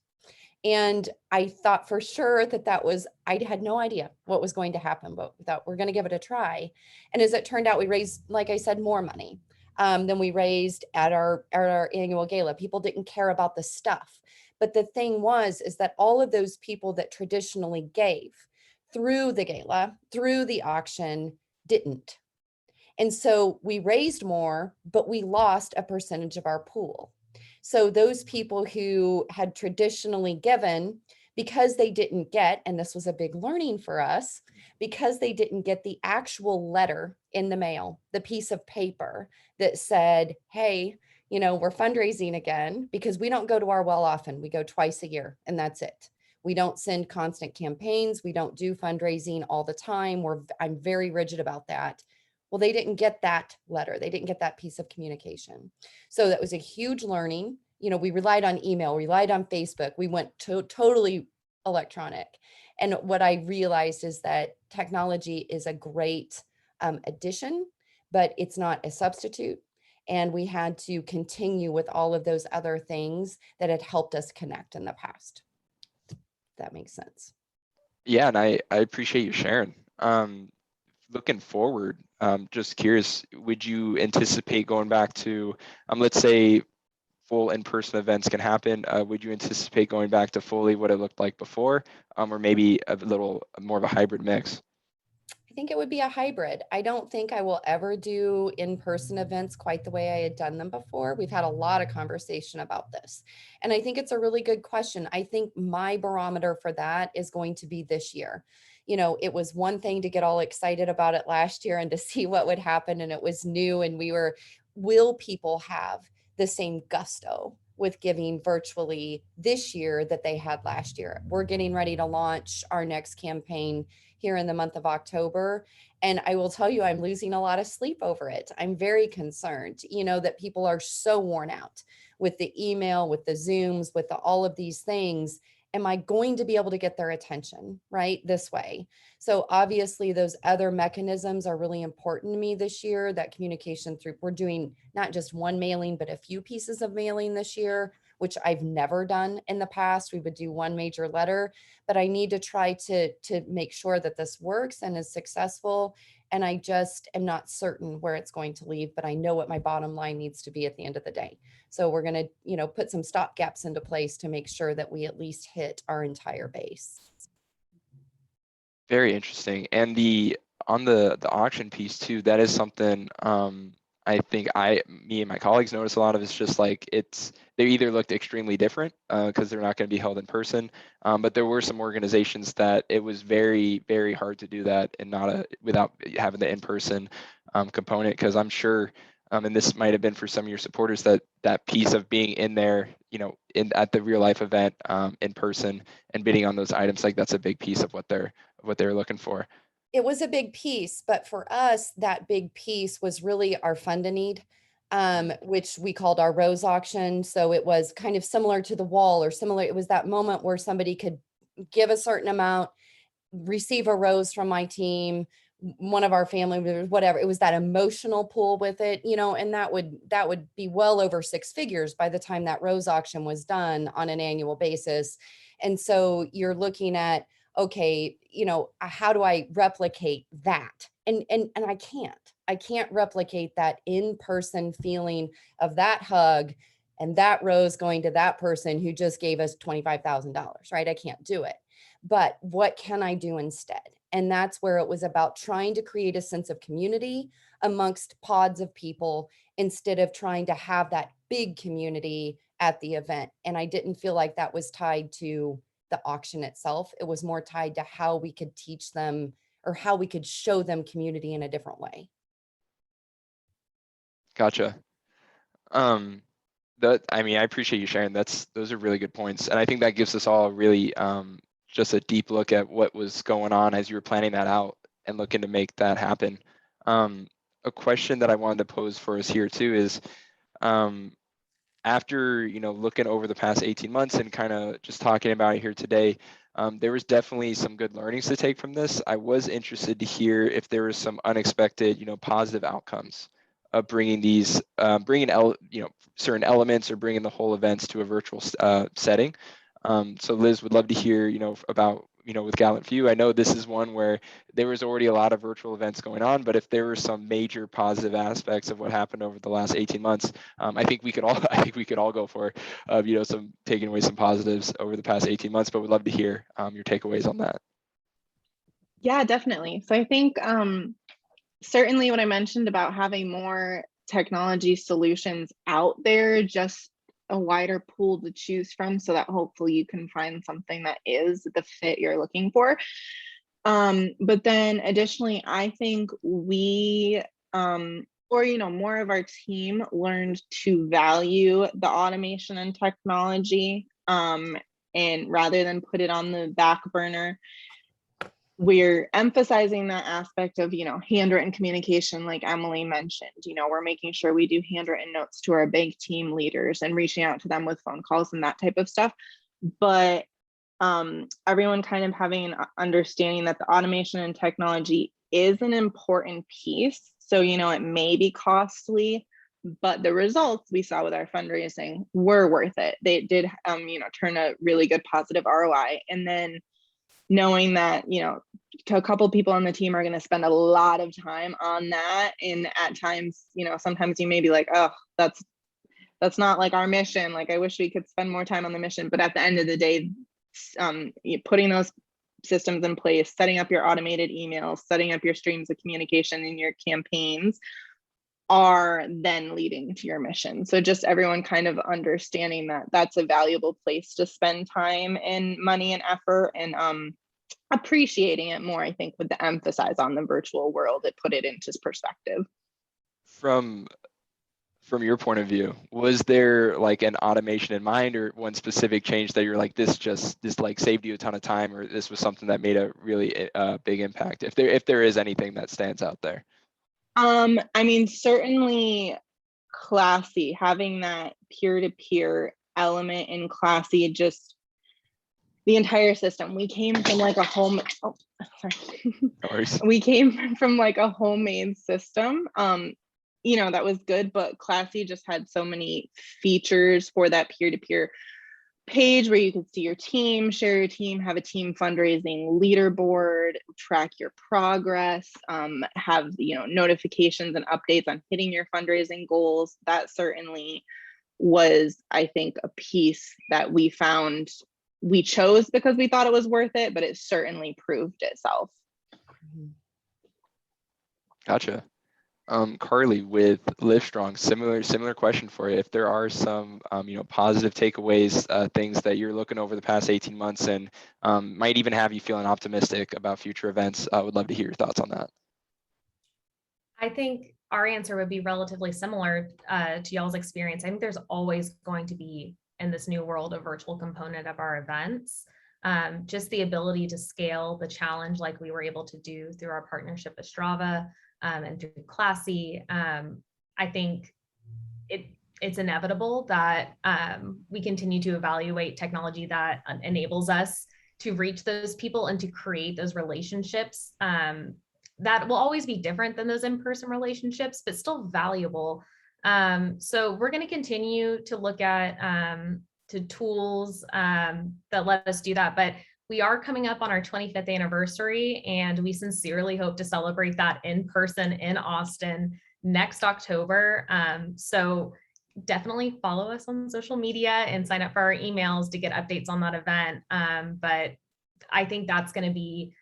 And I thought for sure I had no idea what was going to happen, but we thought we're going to give it a try. And as it turned out, we raised, like I said, more money than we raised at our annual gala. People didn't care about the stuff. But the thing is that all of those people that traditionally gave through the gala, through the auction, didn't. And so we raised more, but we lost a percentage of our pool. So those people who had traditionally given, because they didn't get, and this was a big learning for us, because they didn't get the actual letter in the mail, the piece of paper that said, hey, we're fundraising again, because we don't go to our well often. We go twice a year and that's it. We don't send constant campaigns. We don't do fundraising all the time. I'm very rigid about that. Well, they didn't get that letter. They didn't get that piece of communication. So that was a huge learning. You know, we relied on email, relied on Facebook. We went totally electronic. And what I realized is that technology is a great addition, but it's not a substitute. And we had to continue with all of those other things that had helped us connect in the past. If that makes sense. Yeah, and I appreciate you sharing. Looking forward, just curious, would you anticipate going back to, let's say full in-person events can happen, would you anticipate going back to fully what it looked like before, or maybe a little more of a hybrid mix? I think it would be a hybrid. I don't think I will ever do in-person events quite the way I had done them before. We've had a lot of conversation about this. And I think it's a really good question. I think my barometer for that is going to be this year. You know, it was one thing to get all excited about it last year and to see what would happen, and it was new, and will people have the same gusto with giving virtually this year that they had last year? We're getting ready to launch our next campaign here in the month of October. And I will tell you, I'm losing a lot of sleep over it. I'm very concerned, you know, that people are so worn out with the email, with the Zooms, with all of these things. Am I going to be able to get their attention right this way? So obviously those other mechanisms are really important to me this year, that communication through, we're doing not just one mailing, but a few pieces of mailing this year, which I've never done in the past. We would do one major letter, but I need to try to make sure that this works and is successful. And I just am not certain where it's going to lead, but I know what my bottom line needs to be at the end of the day. So we're going to, you know, put some stop gaps into place to make sure that we at least hit our entire base. Very interesting. And on the auction piece too, that is something I think me and my colleagues notice a lot of. It's just like they either looked extremely different because they're not going to be held in person, but there were some organizations that it was very, very hard to do that and without having the in-person component. Because I'm sure, and this might have been for some of your supporters, that piece of being in there, you know, at the real life event in person and bidding on those items, like that's a big piece of what they're looking for. It was a big piece, but for us, that big piece was really our fund-a-need, which we called our Rose Auction. So it was kind of similar to the wall, or similar. It was that moment where somebody could give a certain amount, receive a rose from my team, one of our family members, whatever. It was that emotional pull with it, you know, and that would be well over six figures by the time that Rose Auction was done on an annual basis. And so you're looking at, okay, you know, how do I replicate that? And I can't replicate that in-person feeling of that hug and that rose going to that person who just gave us $25,000, right? I can't do it. But what can I do instead? And that's where it was about trying to create a sense of community amongst pods of people instead of trying to have that big community at the event. And I didn't feel like that was tied to the auction itself. It was more tied to how we could teach them or how we could show them community in a different way. Gotcha. I appreciate you sharing. Those are really good points. And I think that gives us all really just a deep look at what was going on as you were planning that out and looking to make that happen. A question that I wanted to pose for us here too is, after, you know, looking over the past 18 months and kind of just talking about it here today, there was definitely some good learnings to take from this. I was interested to hear if there was some unexpected, you know, positive outcomes of bringing these, certain elements or bringing the whole events to a virtual setting. So Liz, would love to hear, you know, about, you know, with Gallant Few. I know this is one where there was already a lot of virtual events going on, but if there were some major positive aspects of what happened over the last 18 months, I think we could all go for, you know, some taking away some positives over the past 18 months, but we'd love to hear your takeaways on that. Yeah, definitely. So I think certainly what I mentioned about having more technology solutions out there, just a wider pool to choose from so that hopefully you can find something that is the fit you're looking for. But then additionally, I think we, more of our team learned to value the automation and technology. And rather than put it on the back burner, we're emphasizing that aspect of, handwritten communication, like Emily mentioned. We're making sure we do handwritten notes to our bank team leaders and reaching out to them with phone calls and that type of stuff. But everyone kind of having an understanding that the automation and technology is an important piece. So, it may be costly, but the results we saw with our fundraising were worth it. They did, turn a really good positive ROI. And then knowing that, a couple people on the team are going to spend a lot of time on that. And at times, sometimes you may be like, oh, that's not like our mission. Like, I wish we could spend more time on the mission. But at the end of the day, putting those systems in place, setting up your automated emails, setting up your streams of communication in your campaigns are then leading to your mission. So just everyone kind of understanding that that's a valuable place to spend time and money and effort, and appreciating it more, I think, with the emphasis on the virtual world, it put it into perspective. From your point of view, was there like an automation in mind, or one specific change that you're like, this like saved you a ton of time, or this was something that made a really big impact? If there is anything that stands out there. I mean, certainly Classy, having that peer-to-peer element in Classy, just the entire system. We came from like a home, oh, sorry. We came from like a homemade system, that was good, but Classy just had so many features for that peer-to-peer page where you could see your team, share your team, have a team fundraising leaderboard, track your progress, have notifications and updates on hitting your fundraising goals. That certainly was, I think, a piece that we found we chose because we thought it was worth it, but it certainly proved itself. Gotcha. Carly, with Livestrong, similar question for you. If there are some positive takeaways, things that you're looking over the past 18 months and might even have you feeling optimistic about future events, I would love to hear your thoughts on that. I think our answer would be relatively similar to y'all's experience. I think there's always going to be, in this new world, a virtual component of our events. Just the ability to scale the challenge like we were able to do through our partnership with Strava, and through Classy. I think it's inevitable that we continue to evaluate technology that enables us to reach those people and to create those relationships that will always be different than those in-person relationships, but still valuable. So we're going to continue to look at to tools that let us do that. But we are coming up on our 25th anniversary, and we sincerely hope to celebrate that in person in Austin next October. So definitely follow us on social media and sign up for our emails to get updates on that event. But I think that's going to be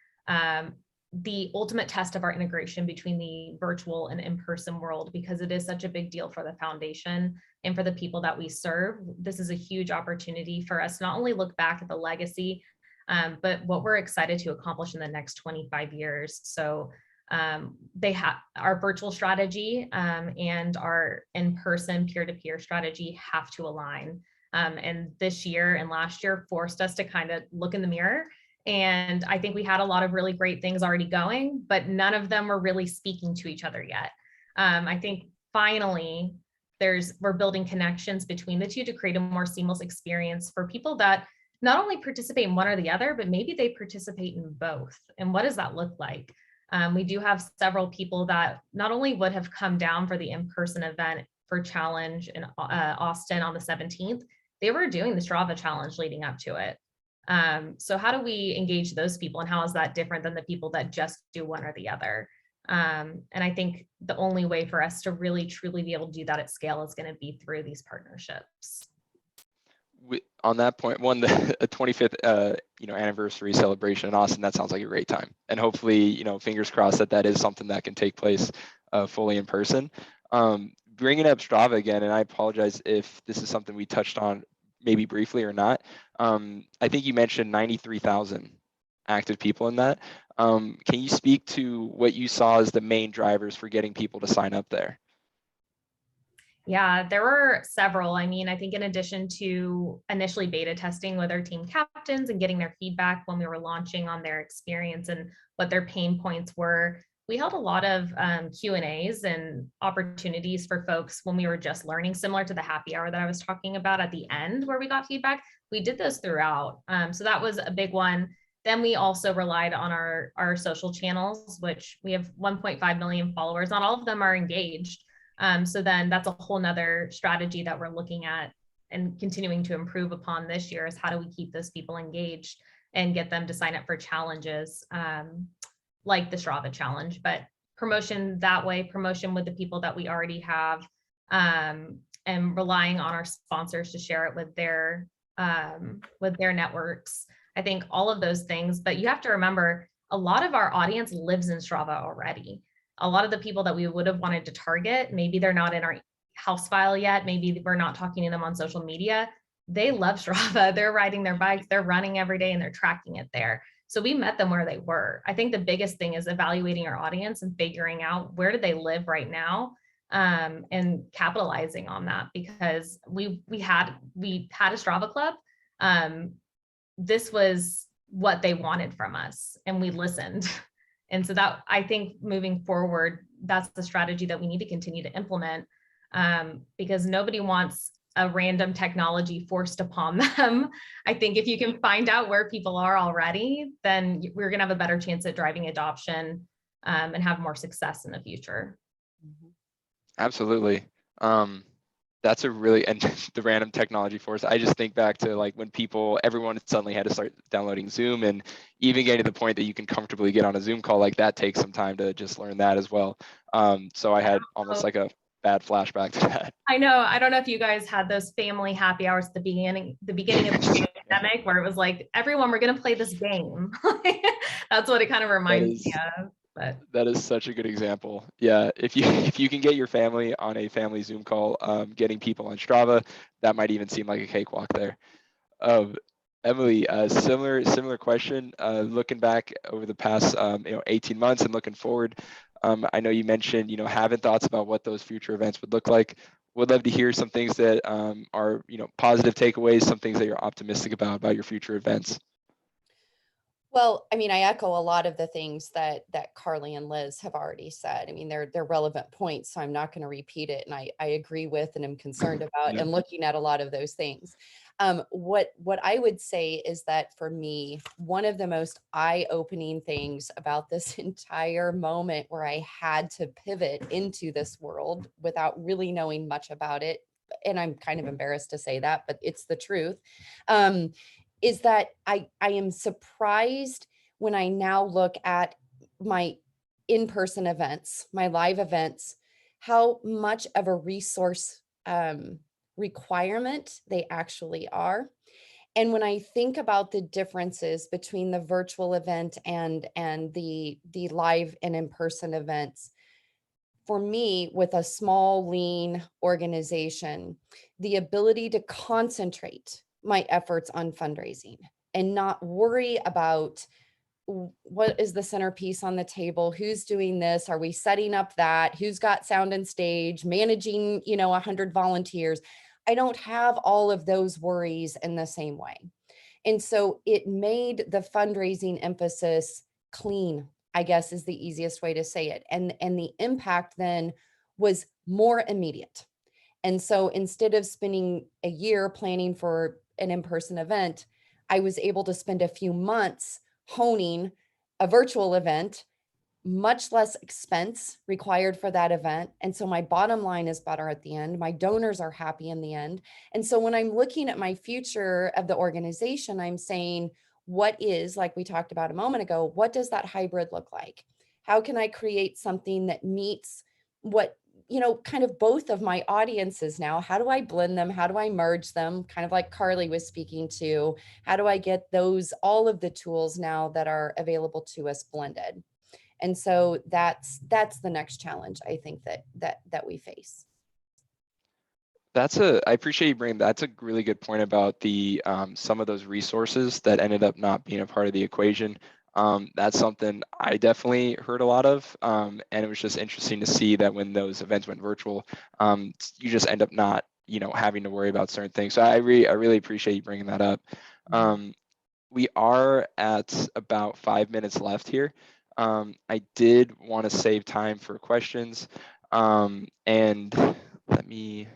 the ultimate test of our integration between the virtual and in-person world, because it is such a big deal for the foundation and for the people that we serve. This is a huge opportunity for us to not only look back at the legacy, but what we're excited to accomplish in the next 25 years. So they have our virtual strategy and our in-person peer-to-peer strategy have to align. And this year and last year forced us to kind of look in the mirror. And I think we had a lot of really great things already going, but none of them were really speaking to each other yet. I think finally we're building connections between the two to create a more seamless experience for people that not only participate in one or the other, but maybe they participate in both. And what does that look like? We do have several people that not only would have come down for the in-person event for Challenge in Austin on the 17th, they were doing the Strava challenge leading up to it. So how do we engage those people, and how is that different than the people that just do one or the other? And I think the only way for us to really truly be able to do that at scale is going to be through these partnerships. On that point, the 25th anniversary celebration in Austin, that sounds like a great time, and hopefully fingers crossed that is something that can take place fully in person. Bringing up Strava again, and I apologize if this is something we touched on maybe briefly or not. I think you mentioned 93,000 active people in that. Can you speak to what you saw as the main drivers for getting people to sign up there? Yeah, there were several. I mean, I think in addition to initially beta testing with our team captains and getting their feedback when we were launching on their experience and what their pain points were, we held a lot of Q&As and opportunities for folks when we were just learning, similar to the happy hour that I was talking about at the end where we got feedback. We did those throughout. So that was a big one. Then we also relied on our social channels, which we have 1.5 million followers. Not all of them are engaged. So then that's a whole nother strategy that we're looking at and continuing to improve upon this year is how do we keep those people engaged and get them to sign up for challenges like the Strava challenge, but promotion that way, promotion with the people that we already have, and relying on our sponsors to share it with their networks. I think all of those things, but you have to remember a lot of our audience lives in Strava already. A lot of the people that we would have wanted to target, maybe they're not in our house file yet. Maybe we're not talking to them on social media. They love Strava. They're riding their bikes, they're running every day and they're tracking it there. So we met them where they were. I think the biggest thing is evaluating our audience and figuring out where do they live right now, and capitalizing on that because we had a Strava club. This was what they wanted from us and we listened. And so that I think moving forward, that's the strategy that we need to continue to implement, because nobody wants a random technology forced upon them. I think if you can find out where people are already, then we're going to have a better chance at driving adoption, and have more success in the future. Absolutely. That's a really, and the random technology force. I just think back to like when everyone suddenly had to start downloading Zoom, and even getting to the point that you can comfortably get on a Zoom call like that takes some time to just learn that as well. So I had almost like a bad flashback to that. I know. I don't know if you guys had those family happy hours at the beginning of the pandemic where it was like, everyone, we're going to play this game. That's what it kind of reminds me of. But that is such a good example. Yeah, if you can get your family on a family Zoom call, getting people on Strava, that might even seem like a cakewalk there. Emily, similar question. Looking back over the past 18 months and looking forward, I know you mentioned having thoughts about what those future events would look like. Would love to hear some things that are positive takeaways, some things that you're optimistic about your future events. Well, I mean, I echo a lot of the things that Carly and Liz have already said. I mean, they're relevant points, so I'm not going to repeat it. And I agree with and am concerned about and looking at a lot of those things. What I would say is that for me, one of the most eye-opening things about this entire moment where I had to pivot into this world without really knowing much about it, and I'm kind of embarrassed to say that, but it's the truth, is that I am surprised when I now look at my in-person events, my live events, how much of a resource requirement they actually are. And when I think about the differences between the virtual event and the live and in-person events, for me, with a small, lean organization, the ability to concentrate my efforts on fundraising and not worry about what is the centerpiece on the table, who's doing this, are we setting up that, who's got sound and stage, managing 100 volunteers. I don't have all of those worries in the same way. And so it made the fundraising emphasis clean, I guess is the easiest way to say it. And the impact then was more immediate. And so instead of spending a year planning for an in-person event, I was able to spend a few months honing a virtual event, much less expense required for that event. And so my bottom line is better at the end. My donors are happy in the end. And so when I'm looking at my future of the organization, I'm saying, what is, like we talked about a moment ago, what does that hybrid look like? How can I create something that meets what, kind of both of my audiences now? How do I blend them? How do I merge them? Kind of like Carly was speaking to, how do I get all of the tools now that are available to us blended? And so that's the next challenge I think that we face. I appreciate you bringing that's a really good point about the some of those resources that ended up not being a part of the equation. That's something I definitely heard a lot of. And it was just interesting to see that when those events went virtual, you just end up not, having to worry about certain things. So I really appreciate you bringing that up. We are at about 5 minutes left here. I did want to save time for questions. And let me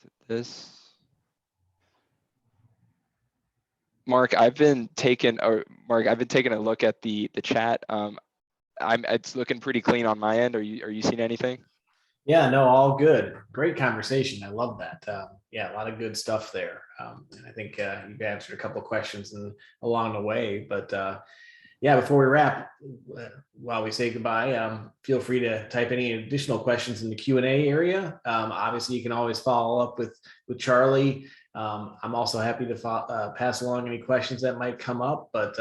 do this. Mark, I've been taking a look at the chat. It's looking pretty clean on my end. Are you seeing anything? Yeah, no, all good. Great conversation. I love that. Yeah, a lot of good stuff there. And I think you've answered a couple of questions along the way. But yeah, before we wrap, while we say goodbye, feel free to type any additional questions in the Q&A area. Obviously, you can always follow up with Charlie. I'm also happy to pass along any questions that might come up. But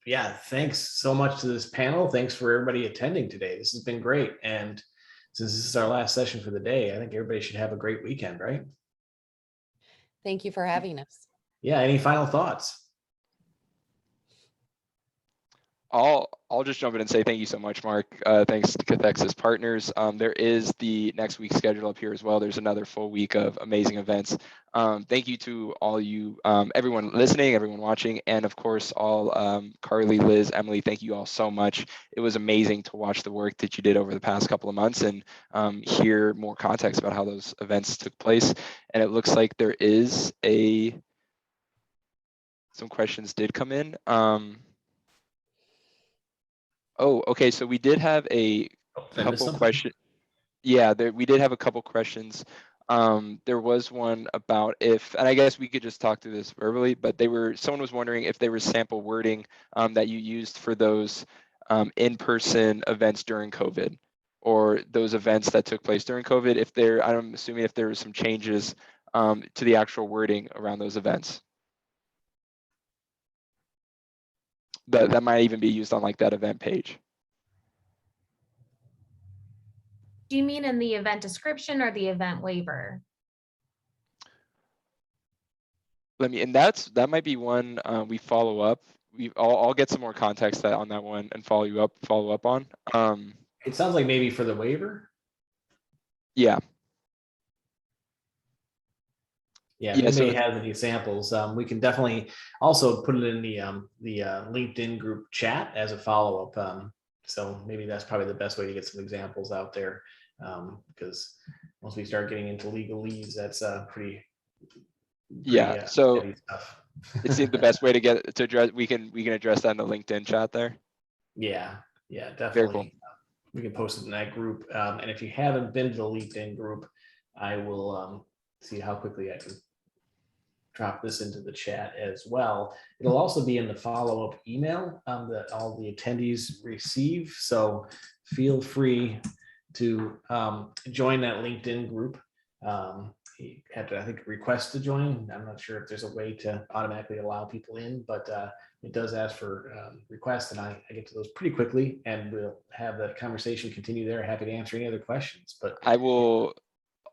yeah, thanks so much to this panel. Thanks for everybody attending today. This has been great. And since this is our last session for the day, I think everybody should have a great weekend, right? Thank you for having us. Yeah, any final thoughts? I'll just jump in and say thank you so much, Mark. Thanks to Cathexis partners. There is the next week's schedule up here as well. There's another full week of amazing events. Thank you to all you, everyone listening, everyone watching, and of course, all Carly, Liz, Emily, thank you all so much. It was amazing to watch the work that you did over the past couple of months and hear more context about how those events took place. And it looks like there is some questions did come in. Oh, okay. So we did have a couple questions. Yeah, we did have a couple questions. There was one about and I guess we could just talk through this verbally, but someone was wondering if there was sample wording that you used for those in-person events during COVID, or those events that took place during COVID. I'm assuming if there were some changes to the actual wording around those events. That might even be used on like that event page. Do you mean in the event description or the event waiver? That might be one we follow up. I'll get some more context on that one and follow up on. It sounds like maybe for the waiver. Yeah. Yeah, if anybody has any samples, we can definitely also put it in the LinkedIn group chat as a follow-up. So maybe that's probably the best way to get some examples out there, because once we start getting into legalese, that's pretty so heavy stuff. It seems the best way to address. We can address that in the LinkedIn chat there. Yeah, definitely. Very cool. We can post it in that group, and if you haven't been to the LinkedIn group, I will see how quickly I can drop this into the chat as well. It'll also be in the follow-up email that all the attendees receive. So feel free to join that LinkedIn group. You have to, I think, request to join. I'm not sure if there's a way to automatically allow people in, but it does ask for requests, and I get to those pretty quickly, and we'll have the conversation continue there. Happy to answer any other questions. But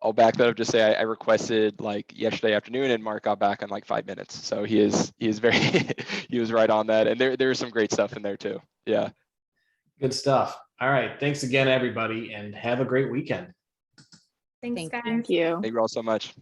I'll back that up. Just say I requested like yesterday afternoon, and Mark got back in like 5 minutes. So he is very he was right on that, and there's some great stuff in there too. Yeah. Good stuff. All right. Thanks again, everybody, and have a great weekend. Thanks, guys. Thank you. Thank you all so much.